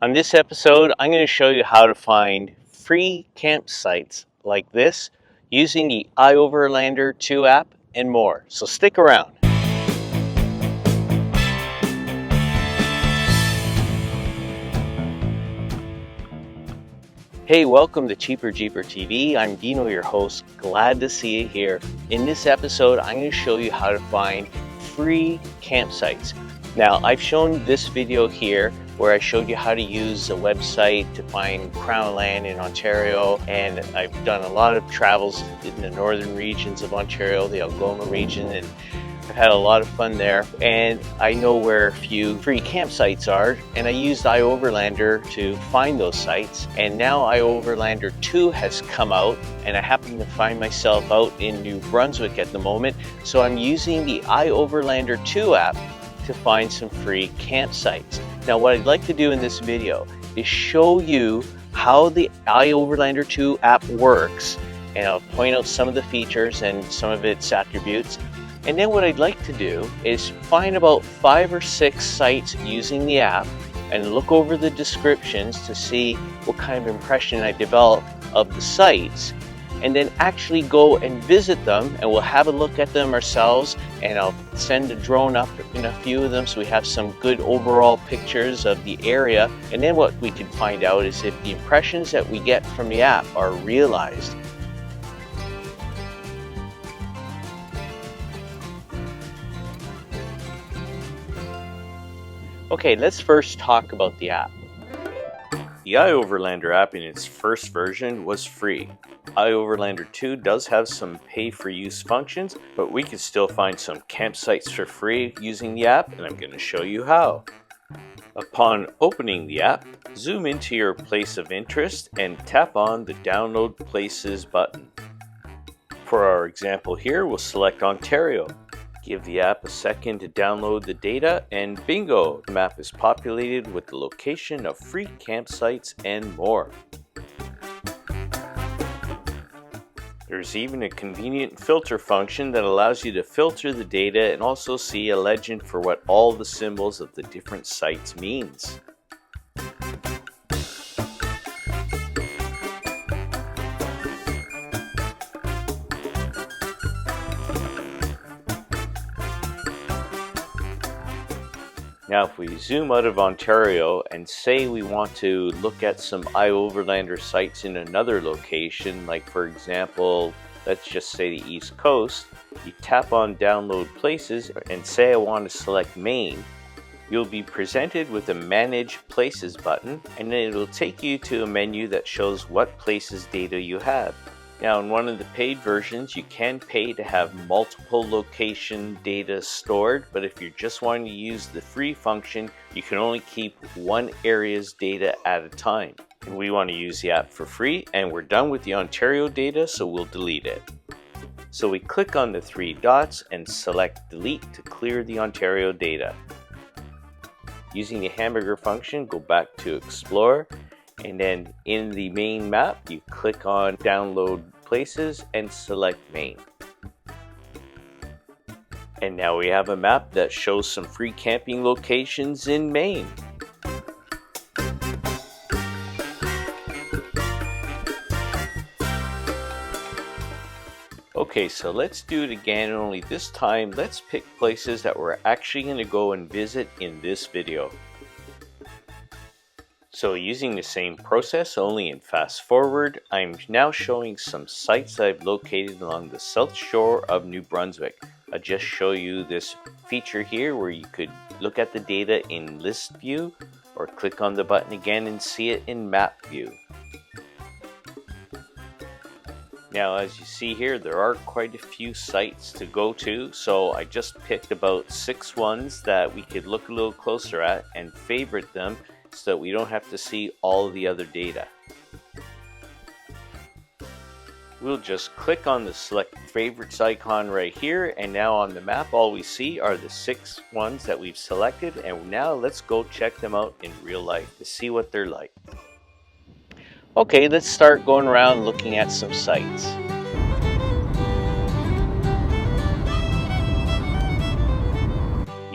On this episode, I'm going to show you how to find free campsites like this using the iOverlander2 app and more. So stick around. Hey, welcome to Cheaper Jeeper TV. I'm Dino, your host. Glad to see you here. In this episode, I'm going to show you how to find free campsites. Now, I've shown this video here where I showed you how to use a website to find crown land in Ontario, and I've done a lot of travels in the northern regions of Ontario, the Algoma region, and I've had a lot of fun there. And I know where a few free campsites are, and I used iOverlander to find those sites. And now iOverlander2 has come out, and I happen to find myself out in New Brunswick at the moment, so I'm using the iOverlander2 app to find some free campsites. Now, what I'd like to do in this video is show you how the iOverlander2 app works, and I'll point out some of the features and some of its attributes. And then what I'd like to do is find about 5 or 6 sites using the app and look over the descriptions to see what kind of impression I develop of the sites, and then actually go and visit them, and we'll have a look at them ourselves, and I'll send a drone up in a few of them so we have some good overall pictures of the area. And then what we can find out is if the impressions that we get from the app are realized. Okay, let's first talk about the app. The iOverlander app in its first version was free. iOverlander 2 does have some pay-for-use functions, but we can still find some campsites for free using the app, and I'm going to show you how. Upon opening the app, zoom into your place of interest and tap on the Download Places button. For our example here, we'll select Ontario. Give the app a second to download the data, and bingo! The map is populated with the location of free campsites and more. There's even a convenient filter function that allows you to filter the data and also see a legend for what all the symbols of the different sites means. Now, if we zoom out of Ontario and say we want to look at some iOverlander sites in another location, like for example, let's just say the East Coast, you tap on Download Places and say I want to select Maine. You'll be presented with a Manage Places button, and then it'll take you to a menu that shows what places data you have. Now, in one of the paid versions, you can pay to have multiple location data stored, but if you're just wanting to use the free function, you can only keep one area's data at a time. And we want to use the app for free, and we're done with the Ontario data, so we'll delete it. So we click on the 3 dots and select Delete to clear the Ontario data. Using the hamburger function, go back to Explore, and then in the main map, you click on Download Places and select Maine. And now we have a map that shows some free camping locations in Maine. Okay, so let's do it again, only this time let's pick places that we're actually going to go and visit in this video. So using the same process, only in fast forward, I'm now showing some sites I've located along the south shore of New Brunswick. I'll just show you this feature here where you could look at the data in list view or click on the button again and see it in map view. Now, as you see here, there are quite a few sites to go to, so I just picked about 6 ones that we could look a little closer at and favorite them so that we don't have to see all the other data. We'll just click on the select favorites icon right here, and now on the map all we see are the 6 ones that we've selected, and now let's go check them out in real life to see what they're like. Okay, let's start going around looking at some sites.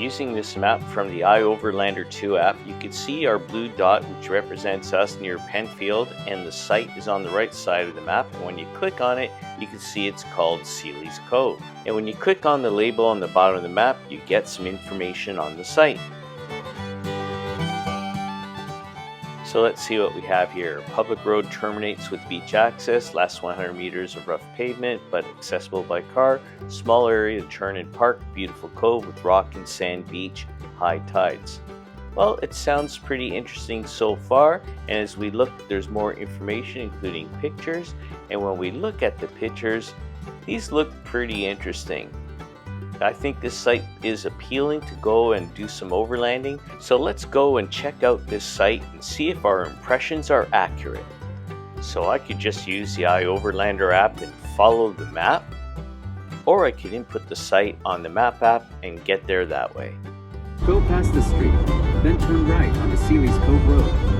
using this map from the iOverlander2 app, you can see our blue dot which represents us near Penfield, and the site is on the right side of the map, and when you click on it you can see it's called Seeley's Cove. And when you click on the label on the bottom of the map, you get some information on the site. So let's see what we have here. Public road terminates with beach access, last 100 meters of rough pavement but accessible by car, small area to turn and park, beautiful cove with rock and sand beach, high tides. Well, it sounds pretty interesting so far, and as we look there's more information including pictures, and when we look at the pictures, these look pretty interesting. I think this site is appealing to go and do some overlanding, so let's go and check out this site and see if our impressions are accurate. So I could just use the iOverlander app and follow the map, or I could input the site on the map app and get there that way. Go past the street, then turn right onto Seeley's Cove Road.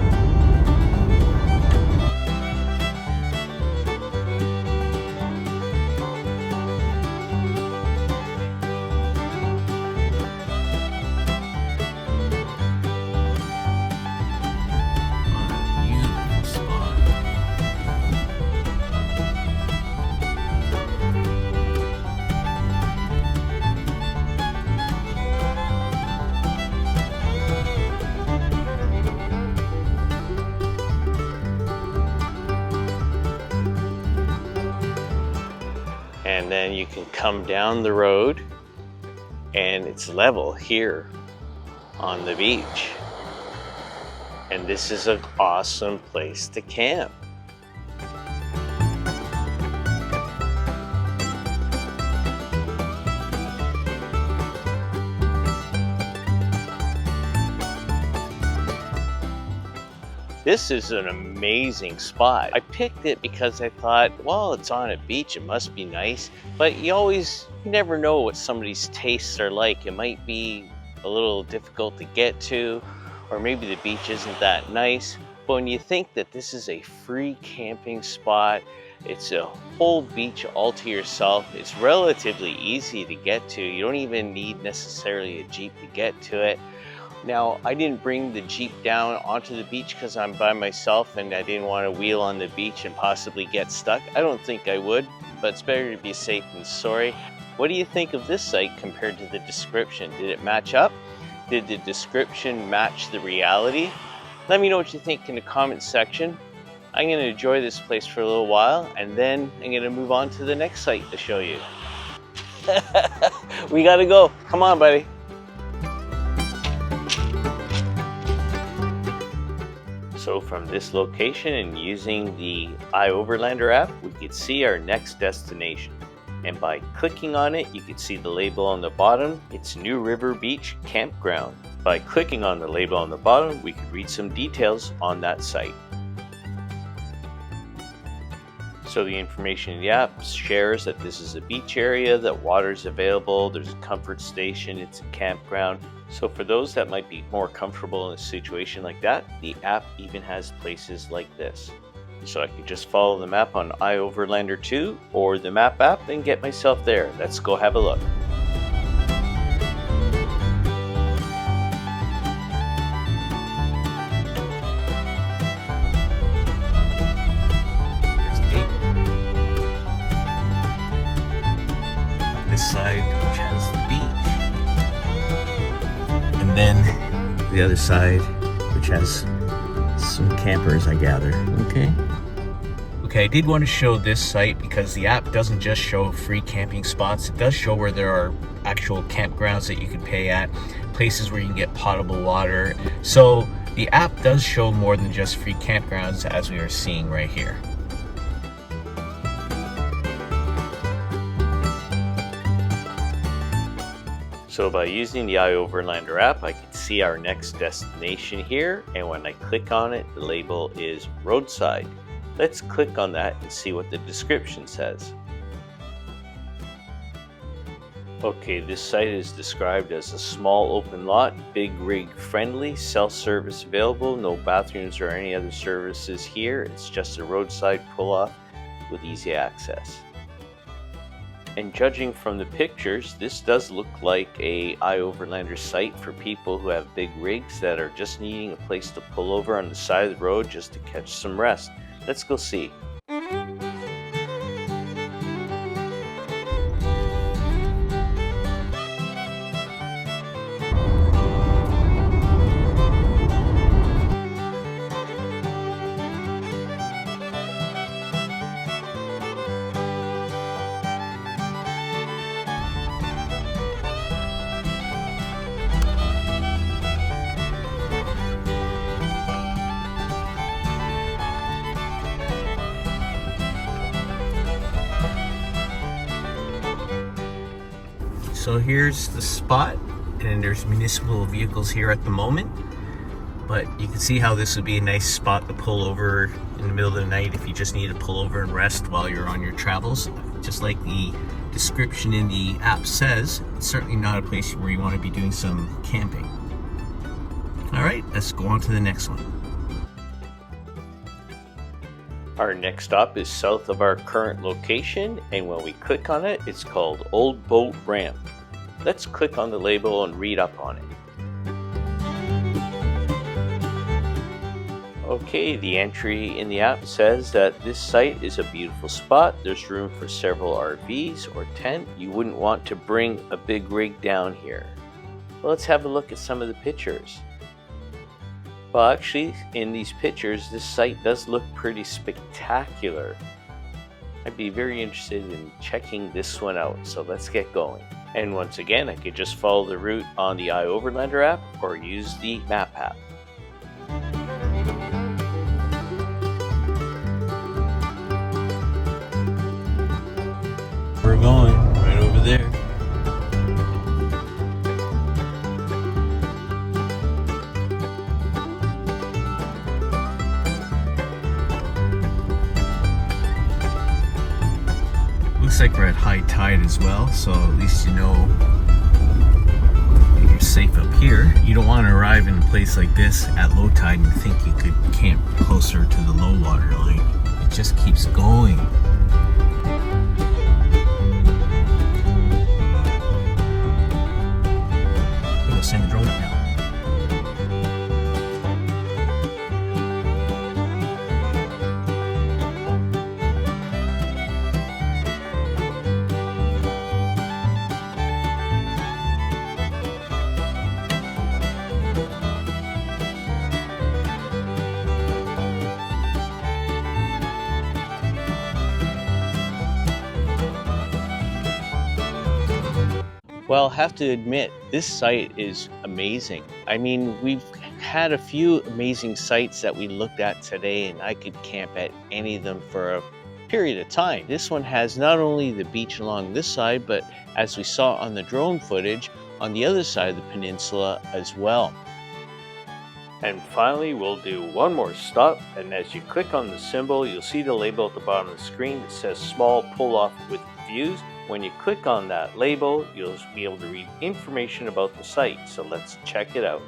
And then you can come down the road and it's level here on the beach. And this is an awesome place to camp. This is an amazing spot. I picked it because I thought, well, it's on a beach, it must be nice. But you never know what somebody's tastes are like. It might be a little difficult to get to, or maybe the beach isn't that nice. But when you think that this is a free camping spot, it's a whole beach all to yourself. It's relatively easy to get to. You don't even need necessarily a Jeep to get to it. Now, I didn't bring the Jeep down onto the beach because I'm by myself and I didn't want to wheel on the beach and possibly get stuck. I don't think I would, but it's better to be safe than sorry. What do you think of this site compared to the description? Did it match up? Did the description match the reality? Let me know what you think in the comments section. I'm going to enjoy this place for a little while, and then I'm going to move on to the next site to show you. We got to go. Come on, buddy. So from this location and using the iOverlander app, we could see our next destination. And by clicking on it, you can see the label on the bottom. It's New River Beach Campground. By clicking on the label on the bottom, we could read some details on that site. So the information in the app shares that this is a beach area, that water is available, there's a comfort station, it's a campground. So for those that might be more comfortable in a situation like that, the app even has places like this. So I could just follow the map on iOverlander2 or the map app and get myself there. Let's go have a look. This side, which has the beach, and then the other side, which has some campers, I gather. Okay, I did want to show this site because the app doesn't just show free camping spots. It does show where there are actual campgrounds that you can pay at, places where you can get potable water. So the app does show more than just free campgrounds, as we are seeing right here. So by using the iOverlander app, I can see our next destination here, and when I click on it, the label is Roadside. Let's click on that and see what the description says. Okay, this site is described as a small open lot, big rig friendly, self-service available, no bathrooms or any other services here. It's just a roadside pull-off with easy access. And judging from the pictures, this does look like a iOverlander site for people who have big rigs that are just needing a place to pull over on the side of the road just to catch some rest. Let's go see. So here's the spot, and there's municipal vehicles here at the moment, but you can see how this would be a nice spot to pull over in the middle of the night if you just need to pull over and rest while you're on your travels. Just like the description in the app says, it's certainly not a place where you want to be doing some camping. All right, let's go on to the next one. Our next stop is south of our current location, and when we click on it, it's called Old Boat Ramp. Let's click on the label and read up on it. Okay, the entry in the app says that this site is a beautiful spot. There's room for several RVs or tent. You wouldn't want to bring a big rig down here. Well, let's have a look at some of the pictures. Well, actually, in these pictures, this site does look pretty spectacular. I'd be very interested in checking this one out, so let's get going. And once again, I could just follow the route on the iOverlander app or use the map app. We're going right over there. Looks like we're at high tide as well, so at least you know you're safe up here. You don't want to arrive in a place like this at low tide and think you could camp closer to the low water line. It just keeps going. We'll send the drone up now. Well, I have to admit, this site is amazing. I mean, we've had a few amazing sites that we looked at today, and I could camp at any of them for a period of time. This one has not only the beach along this side, but as we saw on the drone footage, on the other side of the peninsula as well. And finally, we'll do one more stop, and as you click on the symbol, you'll see the label at the bottom of the screen that says Small Pull-Off with Views. When you click on that label, you'll be able to read information about the site, so let's check it out.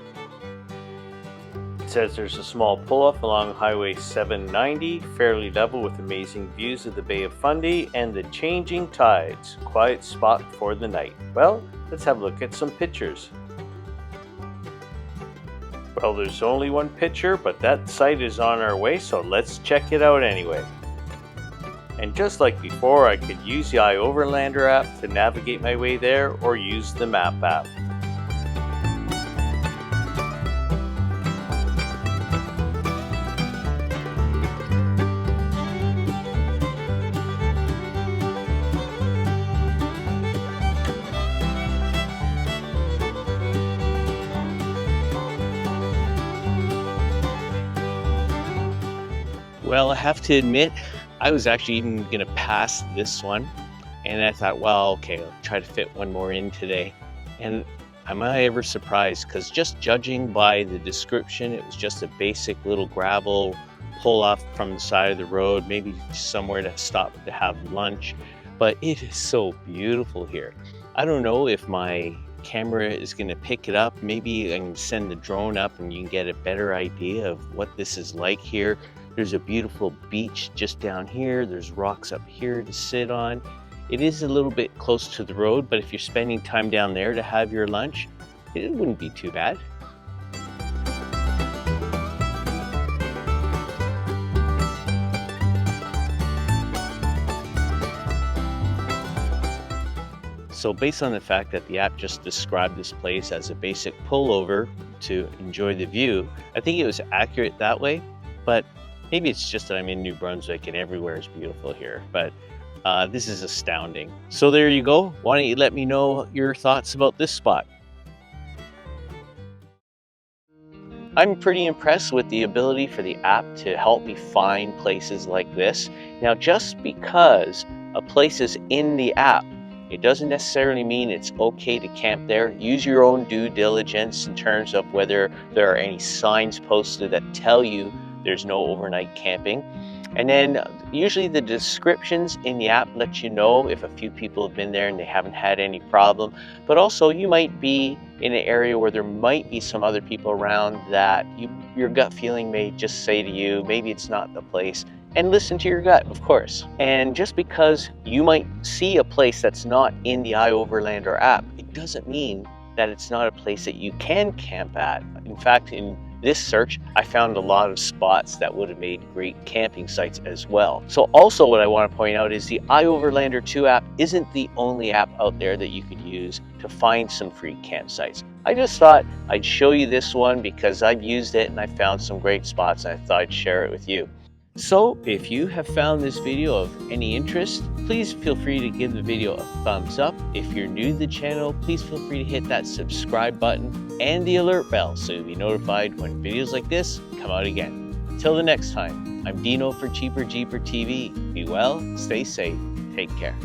It says there's a small pull-off along Highway 790, fairly level with amazing views of the Bay of Fundy and the changing tides. Quiet spot for the night. Well, let's have a look at some pictures. Well, there's only one picture, but that site is on our way, so let's check it out anyway. And just like before, I could use the iOverlander app to navigate my way there or use the map app. Well, I have to admit, I was actually even going to pass this one, and I thought, well, okay, I'll try to fit one more in today. And am I ever surprised? Because just judging by the description, it was just a basic little gravel pull off from the side of the road, maybe somewhere to stop to have lunch. But it is so beautiful here. I don't know if my camera is going to pick it up. Maybe I can send the drone up and you can get a better idea of what this is like here. There's a beautiful beach just down here. There's rocks up here to sit on. It is a little bit close to the road, but if you're spending time down there to have your lunch, it wouldn't be too bad. So based on the fact that the app just described this place as a basic pullover to enjoy the view, I think it was accurate that way, but maybe it's just that I'm in New Brunswick and everywhere is beautiful here, but this is astounding. So there you go. Why don't you let me know your thoughts about this spot? I'm pretty impressed with the ability for the app to help me find places like this. Now, just because a place is in the app, it doesn't necessarily mean it's okay to camp there. Use your own due diligence in terms of whether there are any signs posted that tell you there's no overnight camping. And then usually the descriptions in the app let you know if a few people have been there and they haven't had any problem. But also you might be in an area where there might be some other people around that your gut feeling may just say to you, maybe it's not the place. And listen to your gut, of course. And just because you might see a place that's not in the iOverlander app, it doesn't mean that it's not a place that you can camp at. In fact, in this search, I found a lot of spots that would have made great camping sites as well. So also what I want to point out is the iOverlander2 app isn't the only app out there that you could use to find some free campsites. I just thought I'd show you this one because I've used it and I found some great spots and I thought I'd share it with you. So if you have found this video of any interest, please feel free to give the video a thumbs up. If you're new to the channel, please feel free to hit that subscribe button and the alert bell so you'll be notified when videos like this come out again. Until the next time, I'm Dino for Cheaper Jeeper TV. Be well, stay safe, take care.